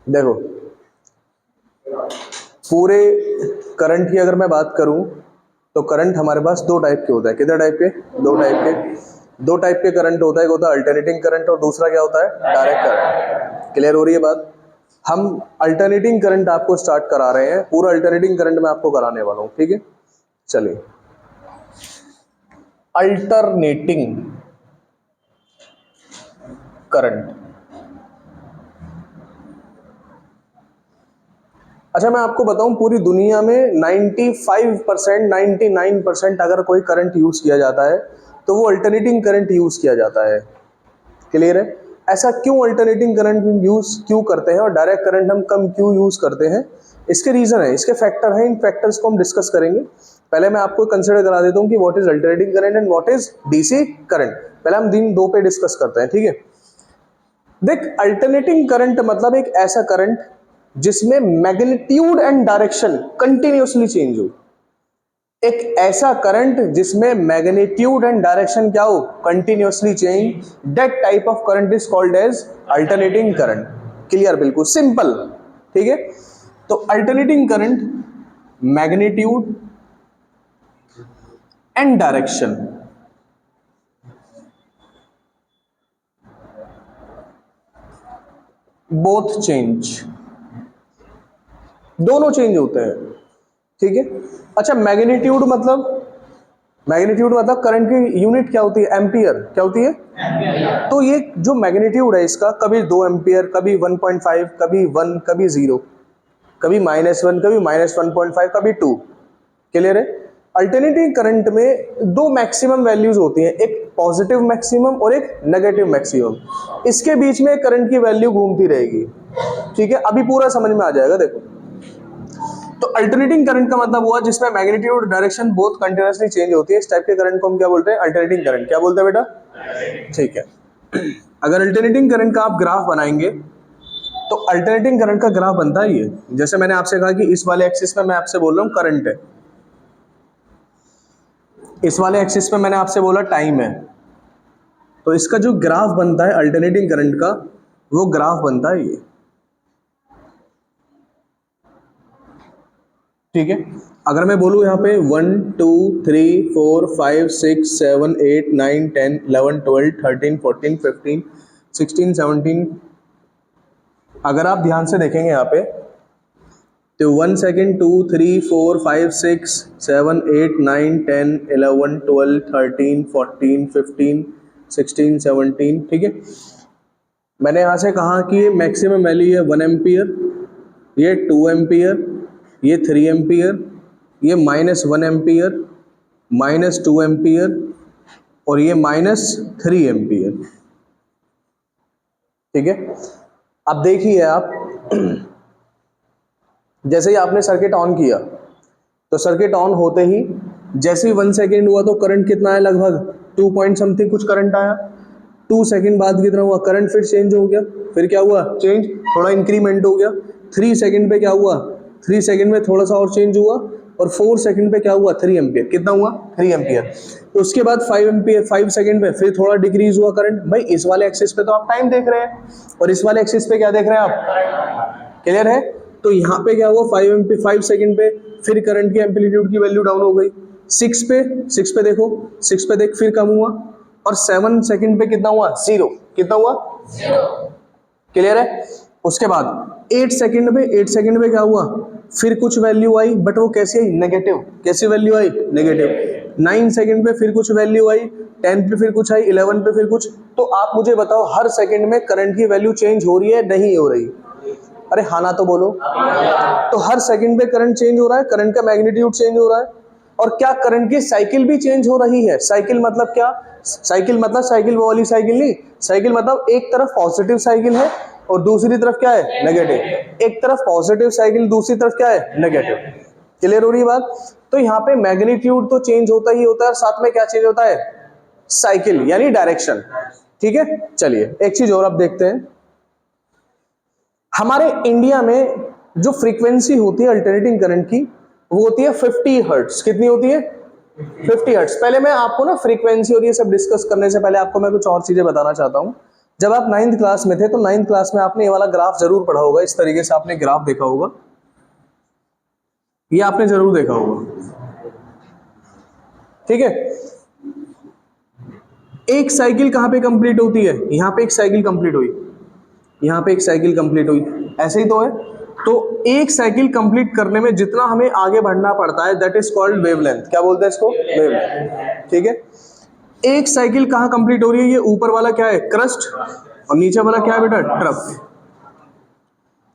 देखो, पूरे करंट की अगर मैं बात करूं तो करंट हमारे पास दो टाइप के होता है। कितने टाइप के? दो टाइप के करंट होता है। एक होता है अल्टरनेटिंग करंट और दूसरा क्या होता है? Direct current. क्लियर हो रही है बात? हम अल्टरनेटिंग करंट आपको स्टार्ट करा रहे हैं, पूरा अल्टरनेटिंग करंट मैं आपको कराने वाला हूं, ठीक है? चलिए, अल्टरनेटिंग करंट। अच्छा, मैं आपको बताऊं, पूरी दुनिया में 95%, 99% अगर कोई करंट यूज किया जाता है तो वो अल्टरनेटिंग करंट यूज किया जाता है। क्लियर है? ऐसा क्यों अल्टरनेटिंग करंट हम यूज क्यों करते हैं और डायरेक्ट करंट हम कम क्यों यूज करते हैं? इसके रीजन है, इसके फैक्टर हैं। इन फैक्टर्स को हम डिस्कस करेंगे। पहले मैं आपको कंसिडर करा देता हूं कि what is alternating current and what is DC current. पहले हम दिन दो पे डिस्कस करते हैं, ठीक है? देख, अल्टरनेटिंग करंट मतलब एक ऐसा करंट जिसमें magnitude and direction continuously change हो। एक ऐसा करंट जिसमें मैग्नीट्यूड एंड डायरेक्शन क्या हो? Continuously change. That type of current is called as alternating current. Clear? बिल्कुल सिंपल, ठीक है? तो alternating current magnitude and direction both change, दोनों चेंज होते हैं, ठीक है? अच्छा, मैग्नीट्यूड मतलब करंट की यूनिट क्या होती है? एम्पियर। क्या होती है? एम्पियर। तो ये जो मैग्नीट्यूड है इसका, कभी 2 एम्पियर, कभी 1.5, कभी 1, कभी 0, कभी -1, कभी -1.5, कभी 2। क्लियर है? अल्टरनेटिंग करंट में दो मैक्सिमम वैल्यूज होती हैं, एक पॉजिटिव मैक्सिमम और एक नेगेटिव मैक्सिमम। इसके बीच में करंट की वैल्यू घूमती रहेगी, ठीक है? अभी पूरा समझ में आ जाएगा। देखो, तो अल्टरनेटिंग करंट का मतलब हुआ जिसमें मैग्नीट्यूड और डायरेक्शन बोथ कंटिन्यूअसली चेंज होती है। इस टाइप के करंट को हम क्या बोलते हैं? Alternating current. क्या बोलते हैं बेटा? ठीक है। अगर अल्टरनेटिंग करंट का आप ग्राफ बनाएंगे तो अल्टरनेटिंग करंट का ग्राफ बनता है ये। जैसे मैंने आपसे कहा कि इस वाले एक्सिस में मैं आपसे बोल रहा हूं करंट है, इस वाले एक्सिस में मैंने आपसे बोला टाइम है, तो इसका जो ग्राफ बनता है अल्टरनेटिंग करंट का, वो ग्राफ बनता है ये, ठीक है? अगर मैं बोलूं यहाँ पे 1 2 3 4 5 6 7 8 9 10 11 12 13 14 15 16 17, अगर आप ध्यान से देखेंगे यहाँ पे तो 1 सेकेंड 2 3 4 5 6 7 8 9 10 11 12 13 14 15 16 17, ठीक है? मैंने यहाँ से कहा कि ये मैक्सिमम वैल्यू है 1 एम्पियर, ये 2 एम्पियर, ये 3 एम्पियर, ये -1 एम्पियर, -2 एम्पियर और ये -3 एम्पियर, ठीक है? अब देखिए आप, जैसे ही आपने सर्किट ऑन किया तो सर्किट ऑन होते ही जैसे ही 1 सेकेंड हुआ तो करंट कितना आया? लगभग 2 पॉइंट समथिंग कुछ करंट आया। 2 सेकेंड बाद कितना हुआ? करंट फिर चेंज हो गया। फिर क्या हुआ? चेंज, थोड़ा इंक्रीमेंट हो गया। 3 सेकेंड पे क्या हुआ? 3 सेकेंड में थोड़ा सा और चेंज हुआ। और 4 सेकेंड पे क्या हुआ? 3 एम्पियर। कितना हुआ? 3 एम्पियर। उसके बाद 5 एम्पियर, 5 सेकेंड पे फिर थोड़ा डिक्रीज हुआ करंट। भाई, इस वाले एक्सिस पे तो आप टाइम देख रहे हैं और इस वाले एक्सिस पे क्या देख रहे हैं आप? क्लियर है? तो यहाँ पे क्या हुआ? 5 सेकेंड पे फिर करंट की एम्पलीट्यूड की वैल्यू डाउन हो गई। 6 पे देखो, 6 पे देख फिर कम हुआ। और 7 सेकेंड पे कितना हुआ? 0। कितना हुआ? 0। क्लियर है? उसके बाद 8 सेकेंड पे क्या हुआ? फिर कुछ वैल्यू आई, बट वो कैसी आई? नेगेटिव। कैसी वैल्यू आई? नेगेटिव। 9 सेकेंड पे फिर कुछ वैल्यू आई, 10 पे फिर कुछ आई, 11 पे फिर कुछ। तो आप मुझे बताओ, हर सेकेंड में करंट की वैल्यू चेंज हो रही है नहीं हो रही? अरे हाँ ना तो बोलो। तो हर सेकंड पे करंट चेंज हो रहा है, करंट का मैग्नीट्यूड चेंज हो रहा है। और क्या करंट की साइकिल भी चेंज हो रही है? साइकिल मतलब क्या? साइकिल मतलब साइकिल वो वाली साइकिल नहीं। साइकिल मतलब एक तरफ पॉजिटिव साइकिल है और दूसरी तरफ क्या है? नेगेटिव। एक तरफ पॉजिटिव साइकिल, दूसरी तरफ क्या है? नेगेटिव। क्लियर हो रही बात? तो यहाँ पे मैग्नीट्यूड तो चेंज होता ही होता है, साथ में क्या चेंज होता है? साइकिल यानी डायरेक्शन, ठीक है? चलिए, एक चीज और आप देखते हैं। हमारे इंडिया में जो फ्रीक्वेंसी होती है अल्टरनेटिंग करंट की, वो होती है 50 हर्ट्ज। कितनी होती है? 50 हर्ट्ज। पहले मैं आपको ना फ्रीक्वेंसी और ये सब डिस्कस करने से पहले आपको मैं कुछ और चीजें बताना चाहता हूं। जब आप 9th क्लास में थे तो 9th क्लास में आपने ये वाला ग्राफ जरूर पढ़ा होगा, इस तरीके से आपने ग्राफ देखा होगा, ये आपने जरूर देखा होगा, ठीक है। एक साइकिल कहां पे कंप्लीट होती है, यहां पे एक साइकिल कंप्लीट हुई, यहां पे एक साइकिल कंप्लीट हुई, ऐसे ही तो है। तो एक साइकिल कंप्लीट करने में जितना हमें आगे बढ़ना पड़ता है दैट इज कॉल्ड वेवलेंथ। क्या बोलते हैं इसको? वेवलेंथ, ठीक है। एक साइकिल कहां कंप्लीट हो रही है, ये ऊपर वाला क्या है? क्रस्ट, और नीचे वाला क्या है बेटा? ट्रफ।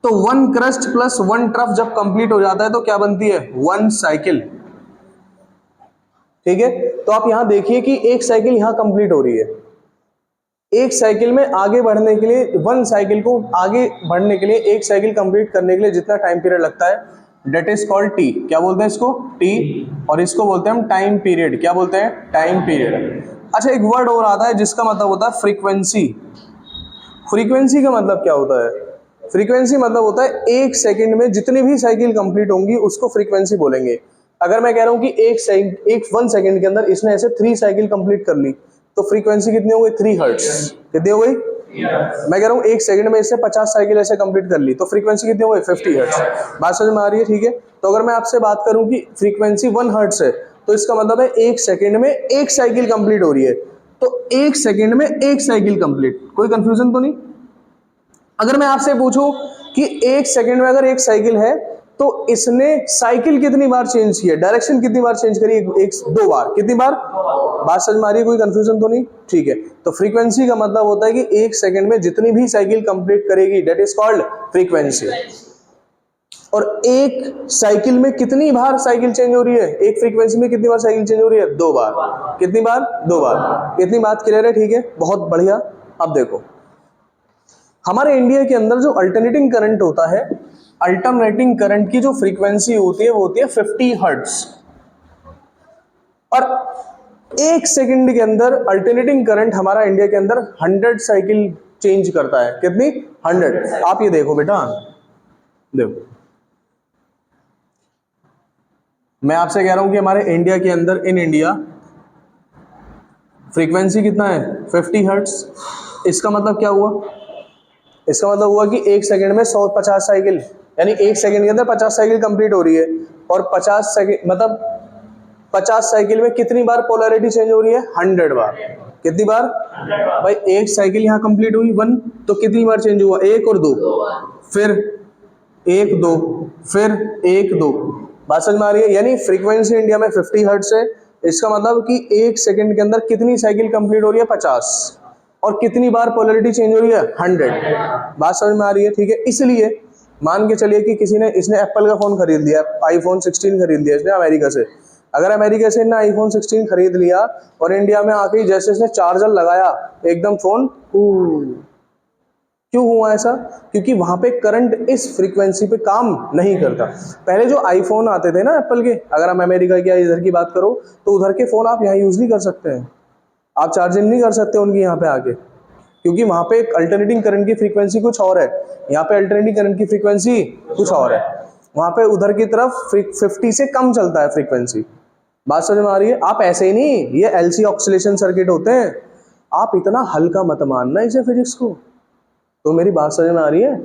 तो 1 क्रस्ट प्लस 1 ट्रफ जब कंप्लीट हो जाता है तो क्या बनती है? 1 साइकिल, ठीक है। तो आप यहां देखिए कि एक साइकिल यहां कंप्लीट हो रही है। एक साइकिल में आगे बढ़ने के लिए, 1 साइकिल को आगे बढ़ने के लिए, एक साइकिल कंप्लीट करने के लिए जितना टाइम पीरियड लगता है डेट इज कॉल्ड टी। क्या बोलते हैं इसको? टी। और इसको बोलते हैं हम टाइम पीरियड। क्या बोलते हैं? Time period. अच्छा, एक वर्ड और आता है जिसका मतलब होता है फ्रीक्वेंसी। फ्रीक्वेंसी का मतलब क्या होता है? फ्रीक्वेंसी मतलब होता है एक सेकंड में जितनी भी साइकिल कंप्लीट होंगी उसको फ्रीक्वेंसी बोलेंगे। अगर मैं कह रहा हूं कि एक 1 सेकंड के अंदर इसने ऐसे 3 साइकिल कंप्लीट कर ली तो फ्रीक्वेंसी कितनी हो गई? 3 हर्ट्ज। कितनी हो गई? मैं कह रहा हूं एक सेकंड में इससे 50 साइकिल ऐसे कंप्लीट कर ली तो फ्रीक्वेंसी कितनी हो गई? 50 हर्ट्ज। बात समझ में आ रही है? ठीक है। तो अगर मैं आपसे बात करूं कि फ्रीक्वेंसी 1 हर्ट्ज है तो इसका मतलब है एक सेकंड में एक साइकिल कंप्लीट हो रही है। तो एक सेकंड में एक साइकिल कंप्लीट, कोई कंफ्यूजन तो नहीं? अगर मैं आपसे पूछूं कि एक सेकंड में अगर एक साइकिल है तो इसने साइकिल कितनी बार चेंज की है, डायरेक्शन कितनी बार चेंज करी? एक 2 बार। कितनी बार? बात समझ में आ रही है? कोई कंफ्यूजन तो नहीं? ठीक है। तो फ्रीक्वेंसी का मतलब होता है कि एक सेकंड में जितनी भी साइकिल कंप्लीट करेगी दैट इज कॉल्ड फ्रीक्वेंसी। और एक साइकिल में कितनी बार साइकिल चेंज हो रही है? एक फ्रीक्वेंसी में कितनी बार साइकिल चेंज हो रही है? 2 बार। कितनी बार? 2 बार। इतनी बात क्लियर है? ठीक है, बहुत बढ़िया। अब देखो, हमारे इंडिया के अंदर जो अल्टरनेटिंग करंट होता है, अल्टरनेटिंग करंट की जो फ्रीक्वेंसी होती है वो होती है 50 हर्ट्ज। और एक सेकंड के अंदर अल्टरनेटिंग करंट हमारा इंडिया के अंदर 100 साइकिल चेंज करता है। कितनी? 100। आप ये देखो बेटा, देखो मैं आपसे कह रहा हूं कि हमारे इंडिया के अंदर, इन इंडिया, फ्रीक्वेंसी कितना है? 50 हर्ट्ज। इसका मतलब क्या हुआ? इसका मतलब हुआ कि एक सेकंड में 150 साइकिल, यानी एक सेकंड के अंदर 50 साइकिल कंप्लीट हो रही है। और 50 सेकंड मतलब 50 साइकिल में कितनी बार पोलैरिटी चेंज हो रही है? 100 बार। कितनी बार? भाई एक साइकिल यहाँ कंप्लीट हुई 1, तो कितनी बार चेंज हुआ? 1 और 2, फिर 1 2, फिर 1 2। बात समझ में आ रही है? यानी फ्रीक्वेंसी इंडिया में 50 हर्ट्ज है। इसका मतलब कि एक सेकंड के अंदर कितनी साइकिल कंप्लीट हो रही है? 50। और कितनी बार पोलैरिटी चेंज हो रही है? 100। बात समझ में आ रही है? ठीक है। इसलिए मान के चलिए कि किसी ने, इसने एप्पल का फोन खरीद लिया, आईफोन 16 खरीद लिया इसने अमेरिका से। अगर अमेरिका से ना आईफोन 16 खरीद लिया और इंडिया में आके ही जैसे इसने चार्जर लगाया एकदम फोन, क्यों हुआ ऐसा? क्योंकि वहां पे करंट इस फ्रीक्वेंसी पे काम नहीं करता। पहले जो आईफोन आते थे ना एप्पल के, अगर हम अमेरिका की या इधर की बात करो तो उधर के फोन आप यहाँ यूज नहीं कर सकते हैं, आप चार्जिंग नहीं कर सकते उनकी यहाँ पे आके, क्योंकि वहां पे अल्टरनेटिंग करंट की फ्रीक्वेंसी कुछ और है, यहाँ पे अल्टरनेटिंग करंट की फ्रीक्वेंसी कुछ और है। वहां पे उधर की तरफ 50 से कम चलता है फ्रीक्वेंसी। बात समझ में आ रही है? आप ऐसे ही नहीं, ये एलसी ऑक्सीलेशन सर्किट होते हैं, आप इतना हल्का मत मानना इसे फिजिक्स को। तो मेरी बात समझ में आ रही है?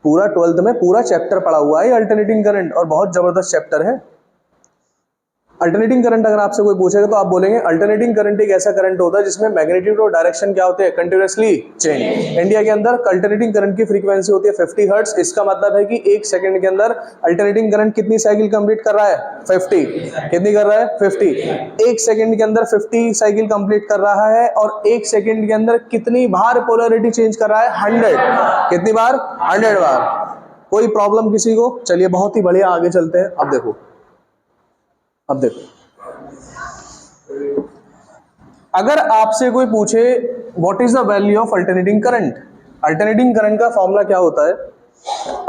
पूरा 12th में पूरा चैप्टर पढ़ा हुआ है अल्टरनेटिंग करंट, और बहुत जबरदस्त चैप्टर है। अल्टरनेटिंग करंट अगर आपसे कोई पूछेगा तो आप बोलेंगे अल्टरनेटिंग करंट एक ऐसा करंट होता है जिसमें मैग्नीट्यूड और डायरेक्शन क्या होते हैं? Continuously change. इंडिया के अंदर अल्टरनेटिंग करंट की फ्रीक्वेंसी होती है 50 हर्ट्ज। इसका मतलब है कि एक सेकंड के अंदर अल्टरनेटिंग करंट कितनी साइकिल कंप्लीट कर रहा है? 50। कितनी कर रहा है? 50। एक सेकंड के अंदर 50 साइकिल कंप्लीट कर रहा है। और एक सेकंड के अंदर कितनी बार पोलैरिटी चेंज कर रहा है? 100। कितनी बार? 100 बार। कोई प्रॉब्लम किसी को? चलिए बहुत ही बढ़िया, आगे चलते हैं। अब देखो, अगर आपसे कोई पूछे what is the value of alternating current, alternating current का फॉर्मूला क्या होता है?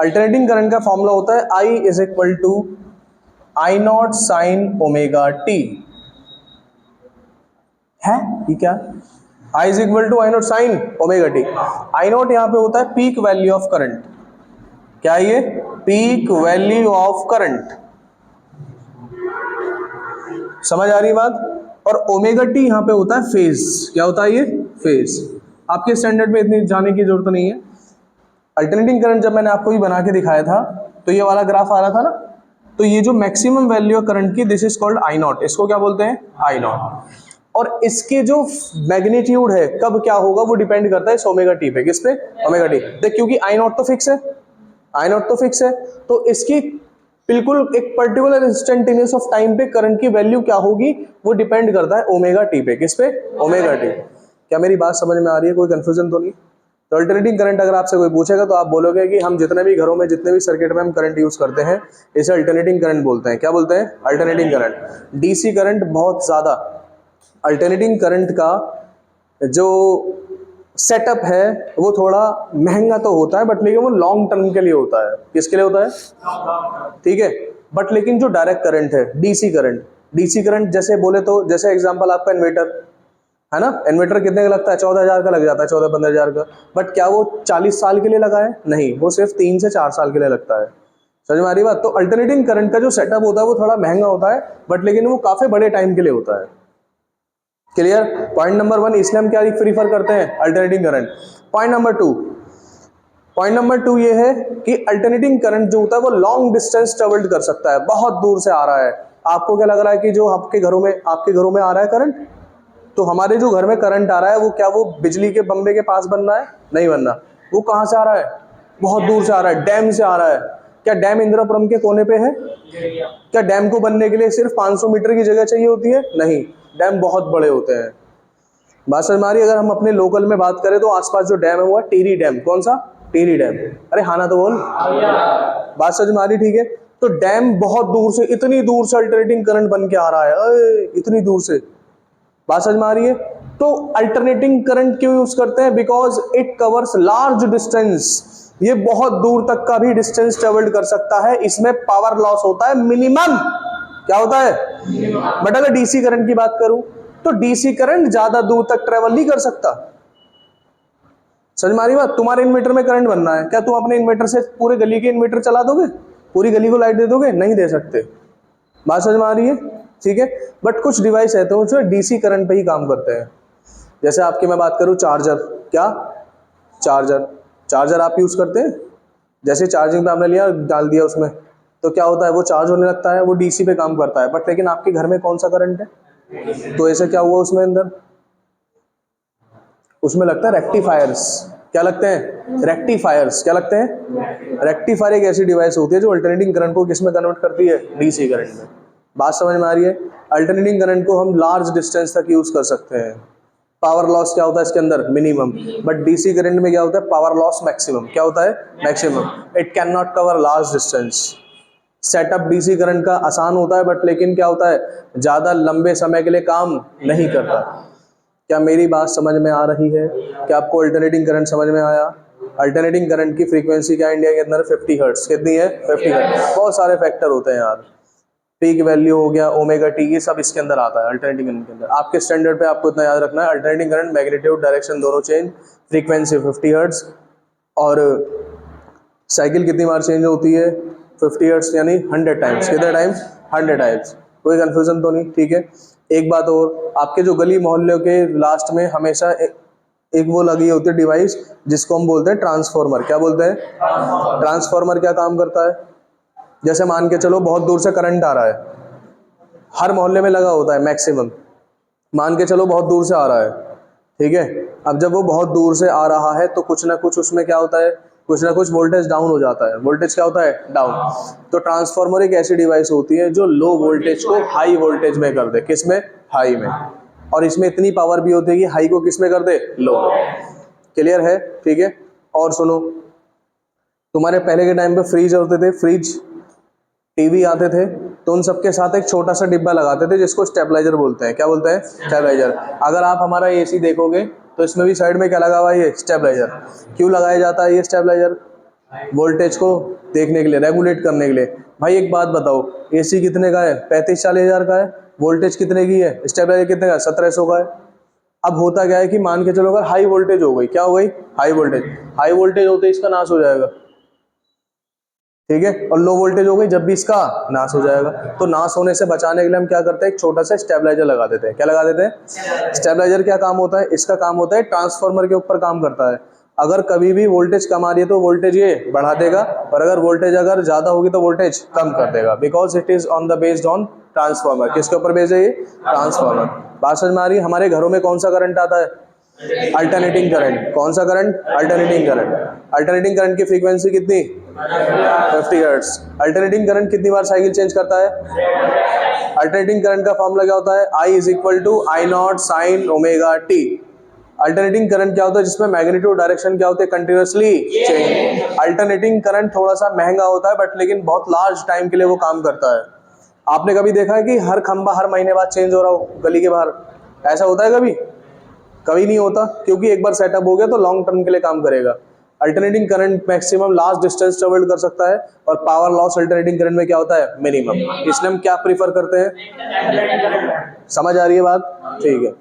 अल्टरनेटिंग करंट का फॉर्मूला होता है I is equal to I naught sine omega t. है ये क्या? I is equal to I naught sine omega t. I naught यहाँ पे होता है पीक वैल्यू ऑफ करंट। क्या ये? Peak value of current. समझ आ रही बात? और ओमेगा टी यहां पे होता है फेज। क्या होता है ये? फेज। आपके स्टैंडर्ड में इतनी जाने की जरूरत नहीं है। अल्टरनेटिंग करंट जब मैंने आपको भी बना के दिखाया था तो ये वाला ग्राफ आ रहा था ना, तो ये जो मैक्सिमम वैल्यू है करंट की, this is called I not, इसको क्या बोलते हैं, आई नॉट। और इसके जो मैग्नीट्यूड है कब क्या होगा वो डिपेंड करता है इस ओमेगा टी पे, किस पे, ओमेगा टी। देख क्योंकि आई नॉट तो फिक्स है, आई नॉट तो फिक्स है, तो इसकी बिल्कुल एक पर्टिकुलर इंस्टेंटेनियस ऑफ टाइम पे करंट की वैल्यू क्या होगी वो डिपेंड करता है ओमेगा टी पे, किस पे, ओमेगा टी। क्या मेरी बात समझ में आ रही है, कोई कंफ्यूजन तो नहीं? तो अल्टरनेटिंग करंट अगर आपसे कोई पूछेगा तो आप बोलोगे कि हम जितने भी घरों में जितने भी सर्किट में हम करंट यूज करते हैं इसे अल्टरनेटिंग करंट बोलते हैं। क्या बोलते हैं, अल्टरनेटिंग करंट। डीसी करंट बहुत ज्यादा, अल्टरनेटिंग करंट का जो सेटअप है वो थोड़ा महंगा तो होता है बट लेकिन वो लॉन्ग टर्म के लिए होता है। किसके लिए होता है, ठीक है। बट लेकिन जो डायरेक्ट करंट है डीसी करंट, डीसी करंट जैसे बोले तो जैसे एग्जांपल आपका इन्वर्टर है ना, इन्वर्टर कितने का लगता है, 14,000 का लग जाता है, 14-15,000 का। बट क्या वो 40 साल के लिए लगा है, नहीं, वो सिर्फ 3 से 4 साल के लिए लगता है। समझ में आ रही बात? तो अल्टरनेटिंग करंट का जो सेटअप होता है वो थोड़ा महंगा होता है बट लेकिन वो काफी बड़े टाइम के लिए होता है। क्लियर? पॉइंट नंबर 1, इसलिए हम क्या प्रीफर करते हैं, alternating current. Point number 2, point number 2 ये है कि अल्टरनेटिंग करंट जो होता है वो लॉन्ग डिस्टेंस ट्रेवल्ड कर सकता है, बहुत दूर से आ रहा है। आपको क्या लग रहा है कि जो आपके घरों में आ रहा है करंट, तो हमारे जो घर में करंट आ रहा है वो क्या वो बिजली के बम्बे के पास बन रहा है, नहीं बन रहा। वो कहां से आ रहा है, बहुत दूर से आ रहा है, डैम से आ रहा है। क्या डैम इंदिरापुरम के कोने पे है? क्या डैम को बनने के लिए सिर्फ 500 मीटर की जगह चाहिए होती है? नहीं, डैम बहुत बड़े होते हैं। बात समझ में आ रही है? अगर हम अपने लोकल में बात करें तो आसपास जो डैम है वो है टिहरी डैम। कौन सा? टिहरी डैम। अरे हाँ ना तो बोल, बात समझ में आ रही, ठीक है। तो डैम बहुत दूर से, इतनी दूर से अल्टरनेटिंग करंट बन के आ रहा है, अरे इतनी दूर से। बात समझ में आ रही है? तो अल्टरनेटिंग करंट क्यों यूज करते हैं, because it covers large distance. ये बहुत दूर तक का भी डिस्टेंस ट्रेवल्ड कर सकता है, इसमें पावर लॉस होता है मिनिमम। क्या होता है? बट अगर डीसी करंट की बात करूं तो डीसी करंट ज्यादा दूर तक ट्रेवल नहीं कर सकता। समझ में आ रही बात? तुम्हारे इन्वर्टर में करंट बनना है, क्या तुम अपने इन्वर्टर से पूरे गली के इन्वर्टर चला दोगे, पूरी गली को लाइट दे दोगे? नहीं दे सकते। बात समझ में आ रही है, ठीक है। बट कुछ डिवाइस है तो जो डीसी करंट पे ही काम करते हैं। जैसे आपकी मैं बात करूं चार्जर, क्या चार्जर, चार्जर आप यूज करते हैं, जैसे चार्जिंग पे आपने लिया डाल दिया उसमें तो क्या होता है, वो चार्ज होने लगता है, वो डीसी पे काम करता है। बट लेकिन आपके घर में कौन सा करंट है, तो ऐसे क्या हुआ उसमें अंदर, उसमें लगता है रेक्टिफायर्स। क्या लगते हैं, रेक्टिफायर्स। क्या लगते हैं, रेक्टिफायर एक ऐसी डिवाइस होती है जो अल्टरनेटिंग करंट को किस में कन्वर्ट करती है, डीसी करंट में। बात समझ में आ रही है? अल्टरनेटिंग करंट को हम लार्ज डिस्टेंस तक यूज कर सकते हैं। पावर लॉस क्या होता है इसके अंदर, मिनिमम। बट डीसी करंट में क्या होता है, पावर लॉस मैक्सिमम। क्या होता है, maximum. It can not cover large distance. Setup DC current का आसान होता है बट लेकिन क्या होता है, ज्यादा लंबे समय के लिए काम नहीं करता। क्या मेरी बात समझ में आ रही है? क्या आपको अल्टरनेटिंग करंट समझ में आया? अल्टरनेटिंग करंट की फ्रीक्वेंसी क्या इंडिया के अंदर, 50 हर्ट्ज। कितनी है, 50 हर्ट्ज। बहुत सारे फैक्टर होते हैं यार, पीक वैल्यू हो गया, ओमेगा टी, ये सब इसके अंदर आता है अल्टरनेटिंग करंट के अंदर। आपके स्टैंडर्ड पे आपको इतना याद रखना है, अल्टरनेटिंग करंट मैग्नीट्यूड डायरेक्शन दोनों चेंज, फ्रीक्वेंसी 50 हर्ट्ज, और साइकिल कितनी बार चेंज होती है, 50 हर्ट्ज यानी 100 टाइम्स। कितने टाइम्स, 100 टाइम्स। कोई कंफ्यूजन तो नहीं, ठीक है। एक बात और, आपके जो गली मोहल्ले के लास्ट में हमेशा एक वो लगी होती है डिवाइस जिसको हम बोलते हैं ट्रांसफार्मर। क्या बोलते हैं, ट्रांसफार्मर। क्या काम करता है, जैसे मान के चलो बहुत दूर से करंट आ रहा है, हर मोहल्ले में लगा होता है मैक्सिमम, मान के चलो बहुत दूर से आ रहा है, ठीक है। अब जब वो बहुत दूर से आ रहा है तो कुछ ना कुछ उसमें क्या होता है, कुछ ना कुछ वोल्टेज डाउन हो जाता है। वोल्टेज क्या होता है, डाउन। तो ट्रांसफार्मर एक ऐसी डिवाइस होती है जो लो वोल्टेज को हाई वोल्टेज में कर दे। किस में, हाई में। और इसमें इतनी पावर भी होती है कि हाई को किस में कर दे, लो। क्लियर है, ठीक है। और सुनो, तुम्हारे पहले के टाइम पे फ्रिज होते थे, फ्रिज, टीवी आते थे, तो उन सबके साथ एक छोटा सा डिब्बा लगाते थे जिसको स्टेबलाइजर बोलते हैं। क्या बोलते हैं, स्टेबलाइजर। अगर आप हमारा एसी देखोगे तो इसमें भी साइड में क्या लगा हुआ है, ये स्टेबलाइजर। क्यों लगाया जाता है ये स्टेबलाइजर, वोल्टेज को देखने के लिए, रेगुलेट करने के लिए। भाई एक बात बताओ, एसी कितने का है, 35-40 हज़ार का है, वोल्टेज कितने की है, स्टेबलाइजर कितने का, 1700 का है। अब होता क्या है कि मान के चलो अगर हाई वोल्टेज हो गई, क्या हो गई, हाई वोल्टेज, हाई वोल्टेज होते इसका नाश हो जाएगा, ठीक है, और लो वोल्टेज हो गई जब भी इसका नाश हो जाएगा। तो नाश होने से बचाने के लिए हम क्या करते हैं, एक छोटा सा स्टेबलाइजर लगा देते हैं। क्या लगा देते हैं? स्टेबलाइजर क्या काम होता है? इसका काम होता है ट्रांसफार्मर के ऊपर काम करता है। अगर कभी भी वोल्टेज कम आ रही है तो वोल्टेज ये बढ़ा देगा, और अगर वोल्टेज अगर ज्यादा होगी तो वोल्टेज कम कर देगा, because it is on the based on transformer. किसके ऊपर बेस्ड है ये? ट्रांसफार्मर। बात समझ में आ रही है? हमारे घरों में कौन सा करंट आता है? Alternating current. कौन सा current? Alternating current. Alternating current की फ्रीक्वेंसी कितनी? 50 हर्ट्ज। अल्टरनेटिंग करंट कितनी बार साइकिल चेंज करता है? अल्टरनेटिंग करंट का फॉर्मूला क्या होता है? I is equal to I naught sine omega t. Alternating current क्या होता है? जिसमें मैग्नीट्यूड डायरेक्शन क्या होते हैं? Continuously change. अल्टरनेटिंग करंट थोड़ा सा महंगा होता है, बट लेकिन बहुत लार्ज टाइम के लिए वो काम करता है। आपने कभी देखा है कि हर खंबा हर महीने बाद चेंज हो रहा हो गली के बाहर? ऐसा होता है कभी? कभी नहीं होता, क्योंकि एक बार सेटअप हो गया तो लॉन्ग टर्म के लिए काम करेगा। Alternating current maximum large distance travel कर सकता है, और पावर लॉस अल्टरनेटिंग करंट में क्या होता है? मिनिमम। इसलिए हम क्या प्रीफर करते हैं? समझ आ रही है बात? ठीक है।